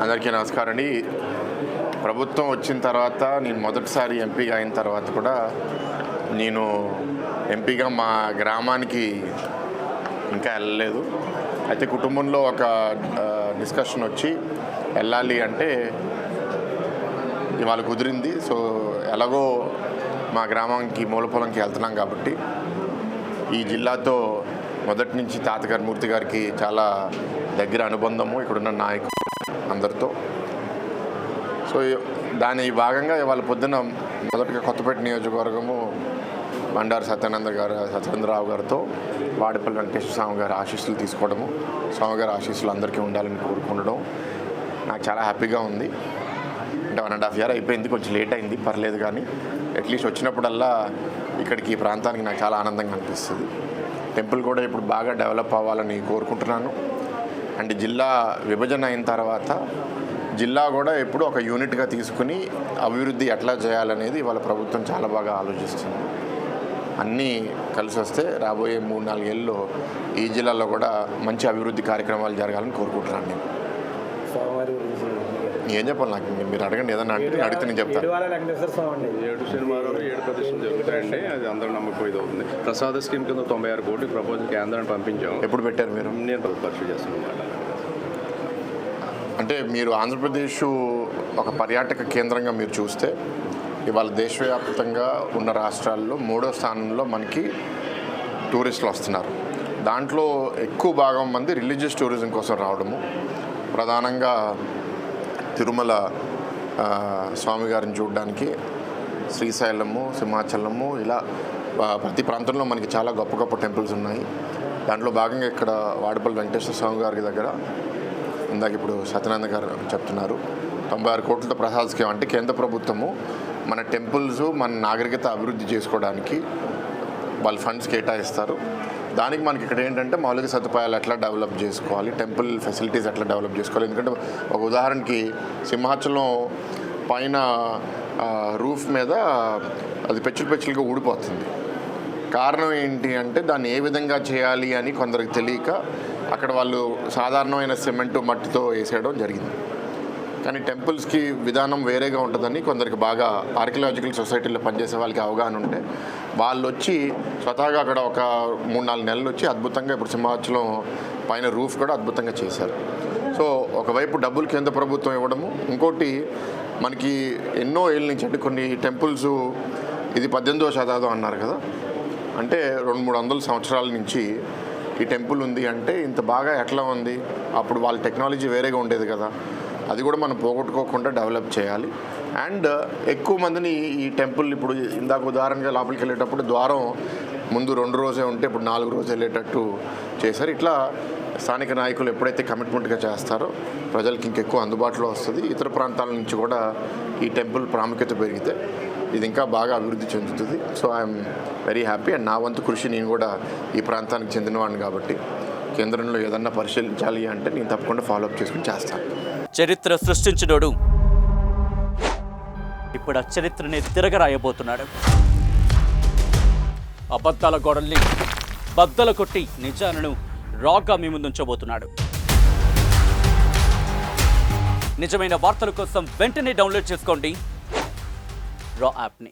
అందరికీ నమస్కారం అండి. ప్రభుత్వం వచ్చిన తర్వాత నేను మొదటిసారి ఎంపీగా అయిన తర్వాత కూడా నేను ఎంపీగా మా గ్రామానికి ఇంకా వెళ్ళలేదు. అయితే కుటుంబంలో ఒక డిస్కషన్ వచ్చి వెళ్ళాలి అంటే ఇవాళ కుదిరింది. సో ఎలాగో మా గ్రామానికి మూలపొలంకి వెళ్తున్నాం కాబట్టి ఈ జిల్లాతో మొదటి నుంచి తాతగారి మూర్తి గారికి చాలా దగ్గర అనుబంధము ఇక్కడున్న నాయకులు అందరితో. సో దాని భాగంగా ఇవాళ పొద్దున మొదటిగా కొత్తపేట నియోజకవర్గము బండారు సత్యేంద్రరావు గారితో వాడిపల్లి వెంకటేశ్వర స్వామి గారి ఆశీస్సులు తీసుకోవడము, స్వామిగారి ఆశీస్సులు అందరికీ ఉండాలని కోరుకుండడం నాకు చాలా హ్యాపీగా ఉంది. అంటే 1.5 year అయిపోయింది, కొంచెం లేట్ అయింది, పర్లేదు. కానీ అట్లీస్ట్ వచ్చినప్పుడల్లా ఇక్కడికి ఈ ప్రాంతానికి నాకు చాలా ఆనందంగా అనిపిస్తుంది. టెంపుల్ కూడా ఇప్పుడు బాగా డెవలప్ అవ్వాలని కోరుకుంటున్నాను. అండ్ జిల్లా విభజన అయిన తర్వాత జిల్లా కూడా ఎప్పుడు ఒక యూనిట్గా తీసుకుని అభివృద్ధి ఎట్లా చేయాలనేది వాళ్ళ ప్రభుత్వం చాలా బాగా ఆలోచిస్తుంది. అన్నీ కలిసి వస్తే రాబోయే 3-4 ఏళ్ళలో ఈ జిల్లాలో కూడా మంచి అభివృద్ధి కార్యక్రమాలు జరగాలని కోరుకుంటున్నాను. నేను ఏం చెప్పాలి, నాకు మీరు అడగండి, ఏదన్నా అంటే అడిగితే నేను చెప్తాను. 7 శనివారాలు 7 ప్రదర్శనలు జరుగుతాయండి. అది అందరూ నమ్మకం ఇది అవుతుంది. ప్రసాద స్కీమ్ కింద 96 కోట్లు ప్రపోజల్ కేంద్రాన్ని పంపించాము. ఎప్పుడు పెట్టారు మీరు? నేను పరిశీలి చేస్తున్నాను. అంటే మీరు ఆంధ్రప్రదేశ్ ఒక పర్యాటక కేంద్రంగా మీరు చూస్తే ఇవాళ దేశవ్యాప్తంగా ఉన్న రాష్ట్రాల్లో 3వ స్థానంలో మనకి టూరిస్టులు వస్తున్నారు. దాంట్లో ఎక్కువ భాగం మంది రిలీజియస్ టూరిజం కోసం రావడము, ప్రధానంగా తిరుమల స్వామి గారిని చూడడానికి, శ్రీశైలము, సింహాచలము, ఇలా ప్రతి ప్రాంతంలో మనకి చాలా గొప్ప గొప్ప టెంపుల్స్ ఉన్నాయి. దాంట్లో భాగంగా ఇక్కడ వాడిపల్లి వెంకటేశ్వర స్వామి గారి దగ్గర ఇందాక ఇప్పుడు సత్యనారాయణ గారు చెప్తున్నారు 96 కోట్లతో ప్రసాద్ స్కీమ్. అంటే కేంద్ర ప్రభుత్వము మన టెంపుల్స్, మన నాగరికత అభివృద్ధి చేసుకోవడానికి వాళ్ళు ఫండ్స్ కేటాయిస్తారు. దానికి మనకి ఇక్కడ ఏంటంటే మౌలిక సదుపాయాలు ఎట్లా డెవలప్ చేసుకోవాలి, టెంపుల్ ఫెసిలిటీస్ ఎట్లా డెవలప్ చేసుకోవాలి. ఎందుకంటే ఒక ఉదాహరణకి సింహాచలం పైన రూఫ్ మీద అది పెచ్చులుగా ఊడిపోతుంది. కారణం ఏంటి అంటే దాన్ని ఏ విధంగా చేయాలి అని కొందరికి తెలియక అక్కడ వాళ్ళు సాధారణమైన సిమెంటు మట్టితో వేసేయడం జరిగింది. కానీ టెంపుల్స్కి విధానం వేరేగా ఉంటుందని కొందరికి బాగా ఆర్కియలాజికల్ సొసైటీలో పనిచేసే వాళ్ళకి అవగాహన ఉంటే వాళ్ళు వచ్చి స్వతహాగా అక్కడ ఒక 3-4 నెలలు వచ్చి అద్భుతంగా ఇప్పుడు సింహాచలం పైన రూఫ్ కూడా అద్భుతంగా చేశారు. సో ఒకవైపు డబ్బులు కేంద్ర ప్రభుత్వం ఇవ్వడము, ఇంకోటి మనకి ఎన్నో ఏళ్ళ నుంచి అంటే కొన్ని టెంపుల్స్ ఇది 18వ శతాబ్దం అన్నారు కదా, అంటే 200-300 సంవత్సరాల నుంచి ఈ టెంపుల్ ఉంది. అంటే ఇంత బాగా ఎట్లా ఉంది, అప్పుడు వాళ్ళ టెక్నాలజీ వేరేగా ఉండేది కదా, అది కూడా మనం పోగొట్టుకోకుండా డెవలప్ చేయాలి. అండ్ ఎక్కువ మందిని ఈ టెంపుల్ ఇప్పుడు ఇందాక ఉదాహరణగా లోపలికి వెళ్ళేటప్పుడు ద్వారం ముందు 2 రోజే ఉంటే ఇప్పుడు 4 రోజు వెళ్ళేటట్టు చేశారు. ఇట్లా స్థానిక నాయకులు ఎప్పుడైతే కమిట్మెంట్గా చేస్తారో ప్రజలకి ఇంకెక్కువ అందుబాటులో వస్తుంది. ఇతర ప్రాంతాల నుంచి కూడా ఈ టెంపుల్ ప్రాముఖ్యత పెరిగితే ఇది ఇంకా బాగా అభివృద్ధి చెందుతుంది. So I'm very happy. And నా వంతు కృషి, నేను కూడా ఈ ప్రాంతానికి చెందినవాడిని కాబట్టి కేంద్రంలో ఏదన్నా పరిశీలించాలి అంటే నేను తప్పకుండా ఫాలోఅప్ చేసుకుని చేస్తాను. చరిత్ర సృష్టించినోడు ఇప్పుడు ఆ చరిత్రని తిరగరాయబోతున్నాడు. అబద్ధాల గోడల్ని బద్దల కొట్టి నిజాలను రాగా మీ ముందుంచబోతున్నాడు. నిజమైన వార్తల కోసం వెంటనే డౌన్లోడ్ చేసుకోండి రా యాప్ని.